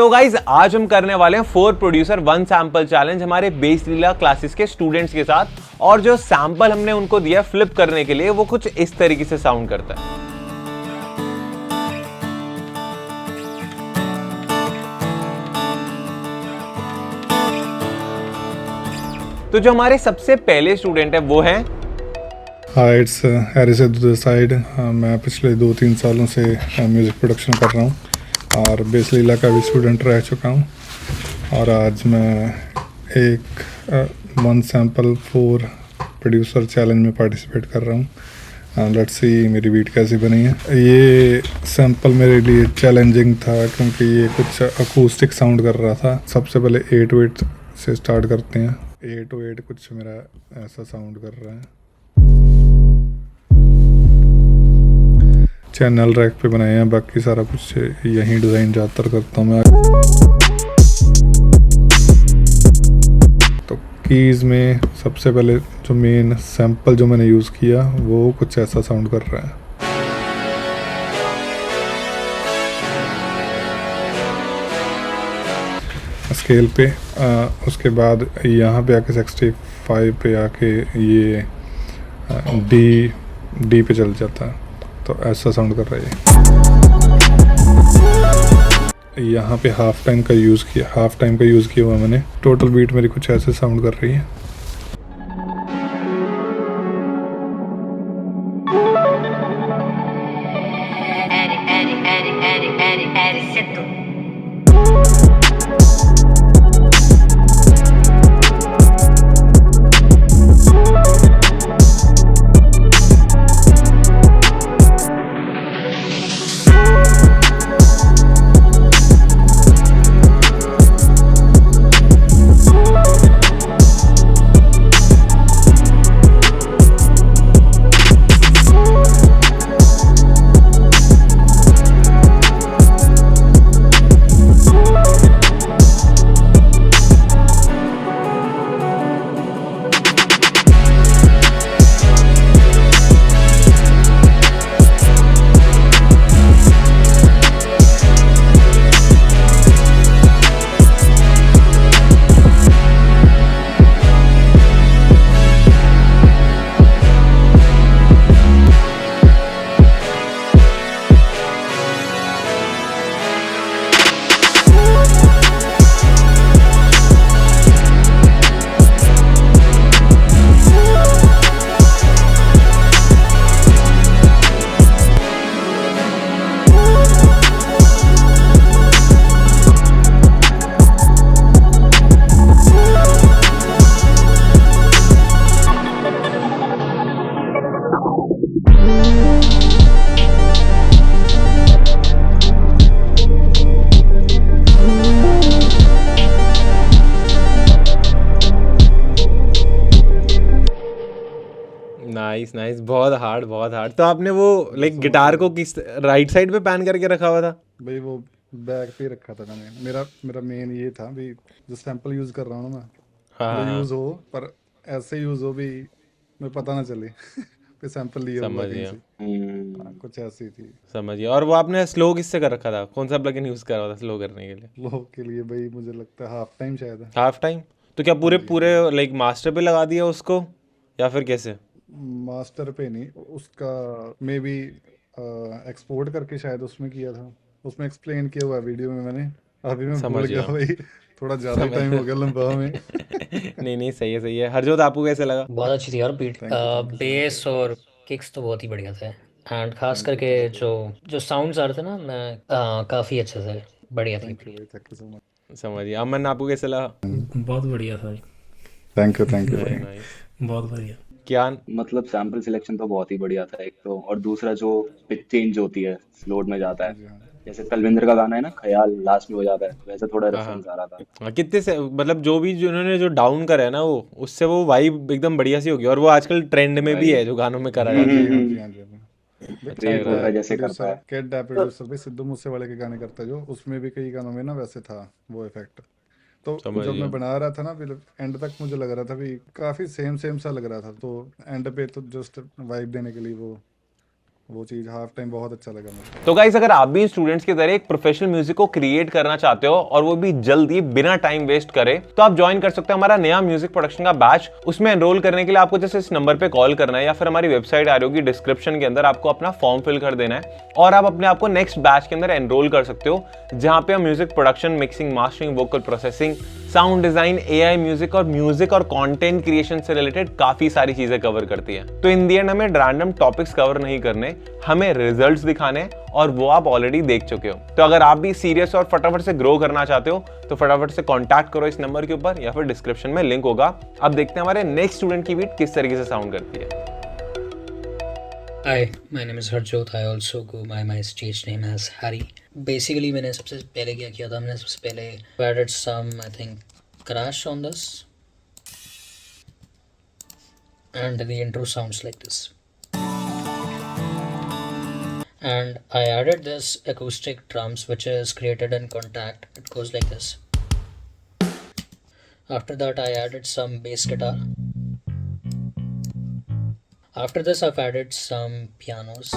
तो गाइज आज हम करने वाले हैं 4 प्रोड्यूसर 1 सैंपल चैलेंज हमारे बेस लीला क्लासेस के स्टूडेंट्स के साथ। और जो सैंपल हमने उनको दिया फ्लिप करने के लिए वो कुछ इस तरीके से साउंड करता है। तो जो हमारे सबसे पहले स्टूडेंट है वो हैं हाय, इट्स हैरिस साइड। मैं पिछले 2-3 सालों से म्यूज़िक प्रोडक्शन कर रहा हूँ और बेस लीला का भी स्टूडेंट रह चुका हूँ। और आज मैं एक 1 सैम्पल 4 प्रोड्यूसर चैलेंज में पार्टिसिपेट कर रहा हूँ। लेट्स सी मेरी बीट कैसी बनी है। ये सैम्पल मेरे लिए चैलेंजिंग था क्योंकि ये कुछ अकूस्टिक साउंड कर रहा था। सबसे पहले 808 से स्टार्ट करते हैं। 808 कुछ मेरा ऐसा साउंड कर रहा है। चैनल रैक पे बनाए हैं, बाकी सारा कुछ यहीं डिज़ाइन ज़्यादातर करता हूँ मैं। तो कीज़ में सबसे पहले जो मेन सैंपल जो मैंने यूज़ किया वो कुछ ऐसा साउंड कर रहा है। स्केल पे उसके बाद यहाँ पे आके 65 पे आके ये डी पे चल जाता है। तो ऐसा साउंड कर रहा है। यहाँ पे हाफ टाइम का यूज़ किया हुआ मैंने। टोटल बीट मेरी कुछ ऐसे साउंड कर रही है। नाइस नाइस, बहुत हार्ड। तो आपने वो लाइक गिटार को किस राइट साइड पे पैन करके रखा हुआ था? भाई वो बैक पे रखा था मैंने। मेरा मेन ये था भी जो सैंपल यूज़ कर रहा हूँ ना मैं, वो यूज़ हो पर ऐसे यूज़ हो भी मैं पता ना चले पे सैंपल लिया हुआ कहीं से। कुछ ऐसी थी। समझिए। और वो आपने स्लो किससे कर रखा था? कौन सा प्लगइन यूज कर रहा था स्लो करने के लिए? लोग के लिए भाई मुझे लगता है हाफ टाइम शायद है। Half time? तो क्या पूरे पूरे लाइक मास्टर पे लगा दिया उसको या फिर कैसे? मास्टर पे नहीं, उसका मे बी एक्सपोर्ट करके शायद उसमें किया था। उसमें एक्सप्लेन किया हुआ वीडियो में मैंने। अभी मैं भूल गया भाई, थोड़ा ज़्यादा टाइम हो गया लंबा में। नहीं सही है। हरजोत आपको कैसे लगा? बहुत अच्छी थी यार beat. Thank you, thank you so bass और किक्स तो बहुत ही बढ़िया थे। एंड खास करके जो जो साउंड्स आ रहे थे ना, मैं काफ़ी अच्छे से बढ़िया थी। थैंक यू भाई, थैंक यू सो मच। समझिए। अमन आपको कैसे लगा? बहुत बढ़िया था। थैंक यू भाई। नाइस। बहुत बढ़िया। क्या मतलब सैंपल सिलेक्शन तो बहुत ही बढ़िया था एक तो, और दूसरा जो पिच चेंज होती है स्लोड में जाता है, जैसे तलविंदर का गाना है ना ख्याल, लास्ट में हो जाता है, वैसे थोड़ा रेफरेंस आ रहा था। हाँ, कितने से मतलब जो भी जिन्होंने जो डाउन करा है ना वो उससे वो वाइब एकदम बढ़िया सी होगी। और वो आजकल ट्रेंड में भी है जो गानों में करा जाता है। क्रिएट हो रहा है जैसे करता है। प्रोड्यूसर भाई सिद्धू मूसेवाले के गाने करता है जो, उसमें भी कई गानों में ना वैसे था वो इफेक्ट। तो जब मैं बना रहा था ना एंड तक मुझे लग रहा था भी काफी सेम सा लग रहा था। तो एंड पे तो जस्ट वाइब देने के लिए वो वो चीज़ हाफ टाइम बहुत अच्छा लगा मुझे। तो गाइस, अगर आप भी स्टूडेंट्स की तरह एक प्रोफेशनल म्यूजिक को क्रिएट करना चाहते हो और वो भी जल्दी बिना टाइम वेस्ट करे, तो आप ज्वाइन कर सकते हो हमारा नया म्यूजिक प्रोडक्शन का बैच। उसमें एनरोल करने के लिए आपको जैसे इस नंबर पे कॉल करना है या फिर हमारी वेबसाइट आ रही होगी डिस्क्रिप्शन के अंदर, आपको अपना फॉर्म फिल कर देना है और आप अपने आप को नेक्स्ट बैच के अंदर एनरोल कर सकते हो, जहां पे हम music production, mixing, mastering, vocal processing, sound design, AI music और कंटेंट क्रिएशन से रिलेटेड काफी सारी चीजें कवर करती है। तो इन दी एंड हमें रैंडम टॉपिक्स कवर नहीं करने, हमें रिजल्ट्स दिखाने, और वो आप ऑलरेडी देख चुके हो। तो अगर आप भी सीरियस और फटाफट से ग्रो करना चाहते हो तो फटाफट से कांटेक्ट करो इस नंबर के ऊपर या फिर डिस्क्रिप्शन में लिंक होगा। अब देखते हैं हमारे नेक्स्ट स्टूडेंट की बीट किस तरीके से साउंड करती है। Hi, my name is Harjot. I also go by my stage name as Harry. Basically, मैंने सबसे पहले क्या किया था, मैंने सबसे पहले added some, I think, crash on this, and the intro sounds like this. And I added this acoustic drums, which is created in Contact. It goes like this. After that, I added some bass guitar. After this, I've added some pianos.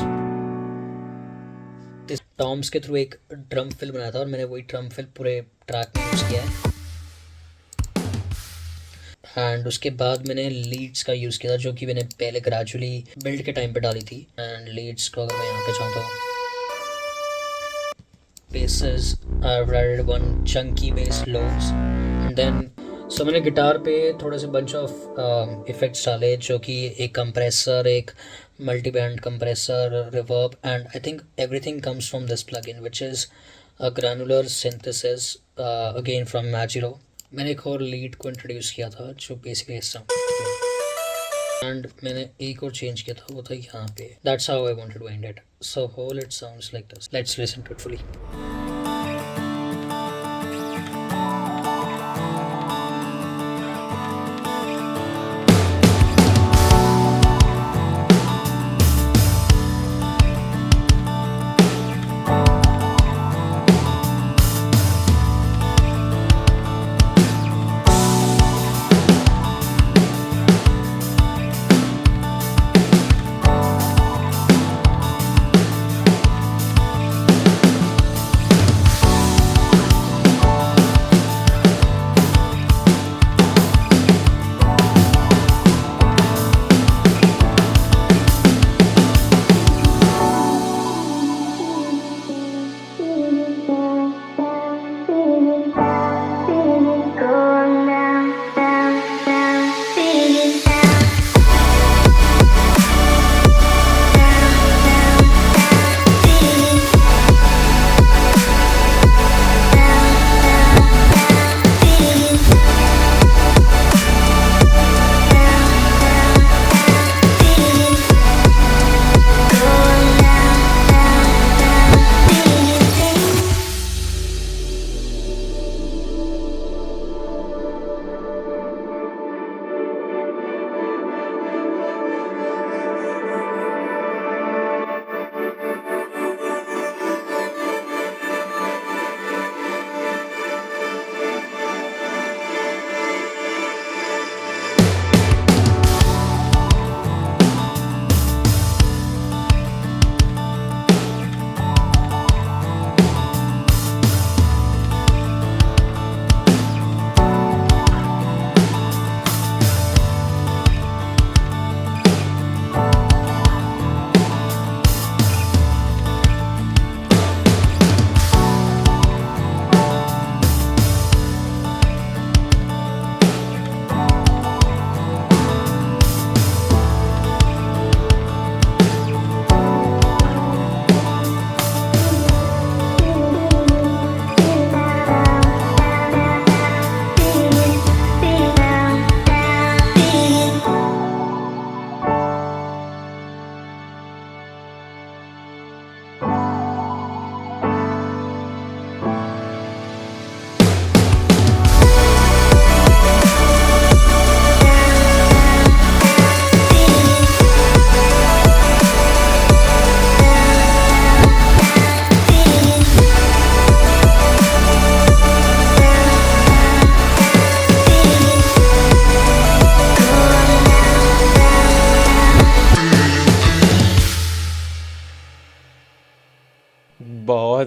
इस Tom's के through एक drum fill बनाया था और मैंने वही drum fill पूरे track में यूज़ किया है। एंड उसके बाद मैंने लीड्स का यूज़ किया था, जो कि मैंने पहले ग्रेजुअली बिल्ड के टाइम पे डाली थी। एंड लीड्स को अगर मैं यहाँ पे चाहता हूँ, bases, I've added one chunky bass lows, and then सो मैंने गिटार पे थोड़े से बंच ऑफ इफ़ेक्ट्स डाले, जो कि एक कंप्रेसर, एक multi band compressor, reverb, and I think everything comes from this plugin which is a granular synthesis again from मैजिरो। मैंने एक और लीड को इंट्रोड्यूस किया था जो बेसिकली इस साउंड, एंड मैंने एक और चेंज किया था, वो था यहाँ पे। That's how I wanted to end it, so whole it sounds like this. Let's listen to it fully.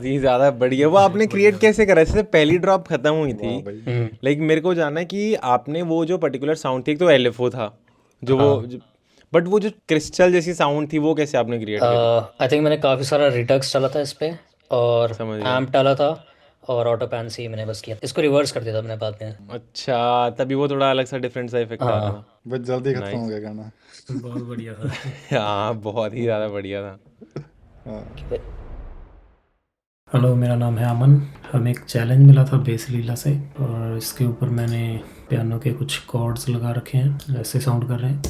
ही ज्यादा बढ़िया। वो आपने क्रिएट कैसे करा? जैसे पहली ड्रॉप खत्म हुई थी, भाई लाइक मेरे को जानना है कि आपने वो जो पर्टिकुलर साउंड थी, एक तो एलएफओ था जो वो, बट वो जो क्रिस्टल जैसी साउंड थी वो कैसे आपने क्रिएट करी? आई थिंक मैंने काफ़ी सारा रिडक्स डाला था इस पे, और समझ गया। एम्प डाला था, और ऑटो पैन से ही मैंने बस किया। इसको रिवर्स कर दिया था मैंने बाद में। अच्छा, तभी वो थोड़ा अलग सा डिफरेंट सा इफेक्ट आ रहा हाँ। था। बस जल्दी खत्म Nice. हो गया गाना। बहुत बढ़िया था। हाँ, बहुत ही ज्यादा बढ़िया था। हाँ हेलो, मेरा नाम है अमन। हमें एक चैलेंज मिला था बेस लीला से, और इसके ऊपर मैंने पियानो के कुछ कॉर्ड्स लगा रखे हैं, ऐसे साउंड कर रहे हैं।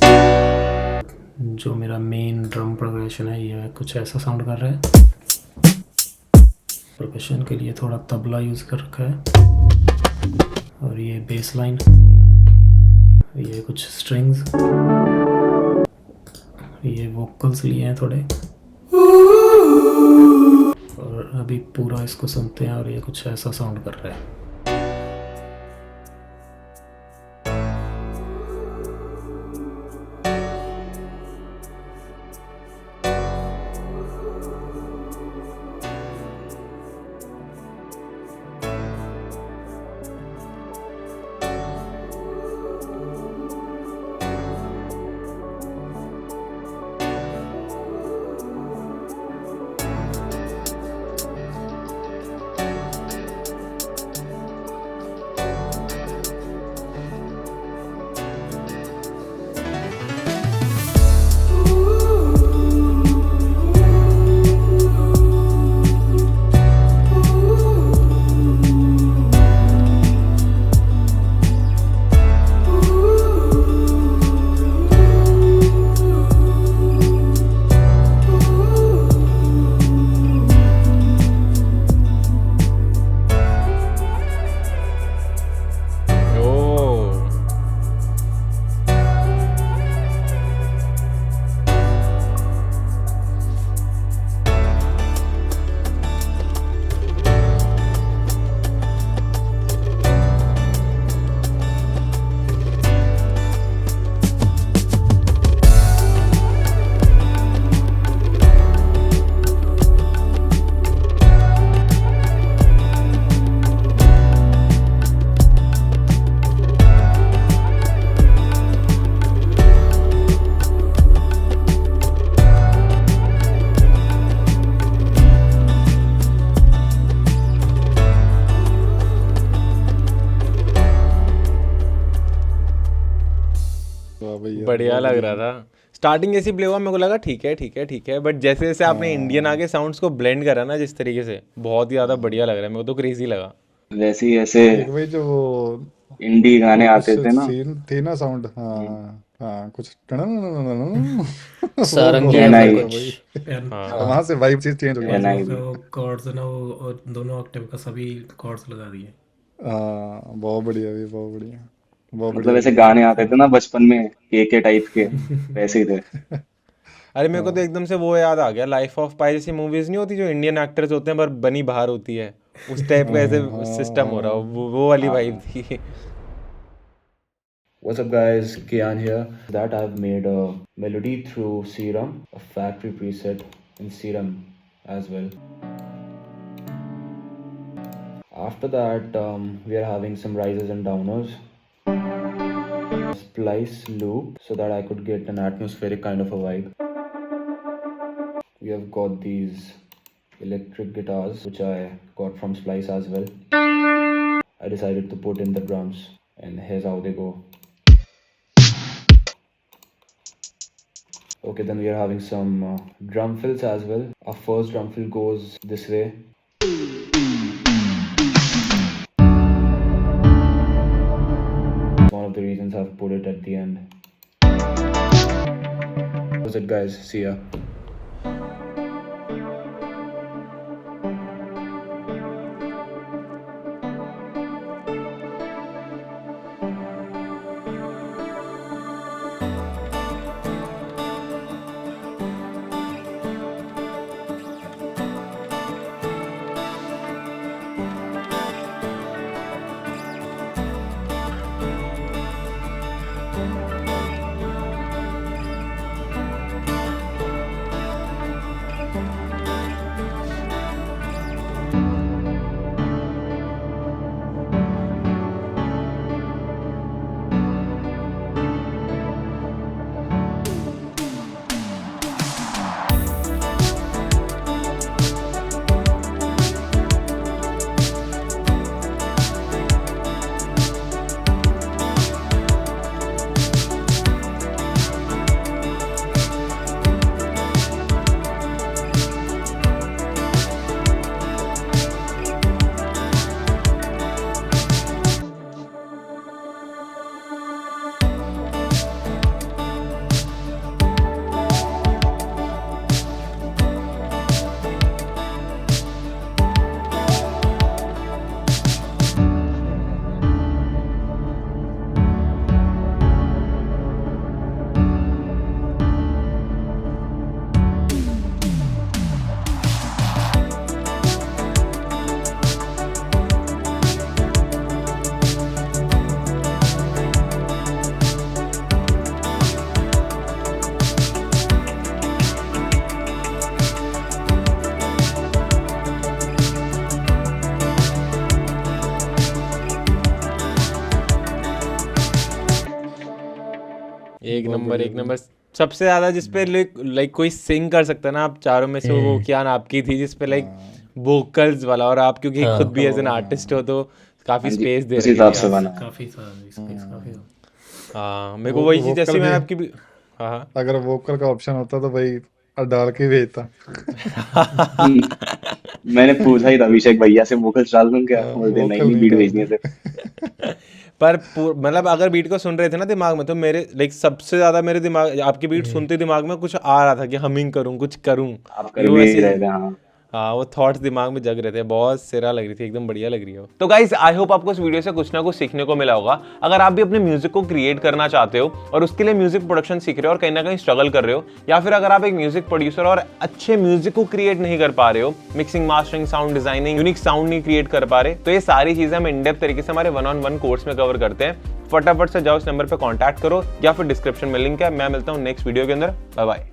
जो मेरा मेन ड्रम प्रोग्रेशन है ये कुछ ऐसा साउंड कर रहा है। प्रोग्रेशन के लिए थोड़ा तबला यूज़ कर रखा है, और ये बेस लाइन, ये कुछ स्ट्रिंग्स, ये वोकल्स लिए हैं थोड़े, और अभी पूरा इसको सुनते हैं और ये कुछ ऐसा साउंड कर रहा है। बढ़िया लग रहा था। स्टार्टिंग जैसी प्ले हुआ, मेरे को लगा ठीक है ठीक है ठीक है, बट जैसे जैसे आपने इंडियन आगे साउंड्स को ब्लेंड करा ना जिस तरीके से, बहुत ही ज्यादा बढ़िया लग रहा है। मेरे को तो क्रेजी लगा। वैसे ही ऐसे एक भाई जो वो इंडी गाने आते थे ना, सीन थी ना साउंड, हाँ हाँ कुछ वो सारंगी बहुत है अंदर नहीं। कुछ। पियानो हाँ वहां से वाइब चीज चेंज हो गई। नहीं। का वो कॉर्ड्स है ना, वो और दोनों ऑक्टेव का सभी कॉर्ड्स लगा दिए। हाँ बहुत बढ़िया भी, बहुत बढ़िया, बहुत मतलब बढ़िया ऐसे लगा। गाने आते थे ना बचपन में, के टाइप के, वैसे ही थे। अरे मेरे को तो एकदम से वो याद आ गया, लाइफ ऑफ पाई जैसी मूवीज नहीं होती जो इंडियन एक्टर्स होते हैं पर बनी बाहर होती है, उस टाइप का ऐसे सिस्टम हो रहा हो, वो वाली वाइब थी। What's up guys, Kian here. That I've made a melody through Serum, a factory preset in Serum as well. After that, we are having some rises and downers. Splice loop so that I could get an atmospheric kind of a vibe. We have got these electric guitars which I got from Splice as well. I decided to put in the drums and here's how they go. Okay, then we are having some drum fills as well. Our first drum fill goes this way. One of the reasons I've put it at the end. That's it guys, see ya. एक number सबसे ज्यादा जिसपे like कोई सिंग कर सकता है ना आप चारों में से, वो कियान आपकी थी जिसपे लाइक वोकल्स वाला, और आप क्योंकि खुद भी एज एन आर्टिस्ट हो तो काफी स्पेस दे उस रहे हिसाब से बना। काफ़ी था स्पेस काफ़ी था। हाँ मेरे को वही चीज, जैसे मैं आपकी भी, हाँ अगर वोकल का ऑप्शन होता तो भाई डाल के भेजता। मैंने पूछा ही था अभिषेक भैया से वोकल्स डाल दूं क्या, बोलते नहीं vocal नहीं नहीं बीट डालते। भेजनी है सिर्फ। पर मतलब अगर बीट को सुन रहे थे ना दिमाग में, तो मेरे लाइक सबसे ज्यादा मेरे दिमाग, आपकी बीट सुनते दिमाग में कुछ आ रहा था कि हमिंग करूं, कुछ करूं, आप कर भी नहीं रहे थे। हाँ हाँ वो थॉट्स दिमाग में जग रहे थे, बहुत सिरा लग रही थी, एकदम बढ़िया लग रही है। तो गाइस आई होप आपको इस वीडियो से कुछ ना कुछ सीखने को मिला होगा। अगर आप भी अपने म्यूजिक को क्रिएट करना चाहते हो और उसके लिए म्यूजिक प्रोडक्शन सीख रहे हो और कहीं ना कहीं स्ट्रगल कर रहे हो, या फिर अगर आप एक म्यूजिक प्रोड्यूसर और अच्छे म्यूजिक को क्रिएट नहीं कर पा रहे हो, mixing mastering sound designing unique sound नहीं क्रिएट कर पा रहे, तो ये सारी चीजें हम इन डेप्थ तरीके से हमारे 1-on-1 कोर्स में कवर करते हैं। फटाफट से जाओ इस नंबर पर कॉन्टैक्ट करो या फिर डिस्क्रिप्शन में लिंक है। मैं मिलता हूँ नेक्स्ट वीडियो के अंदर। Bye bye.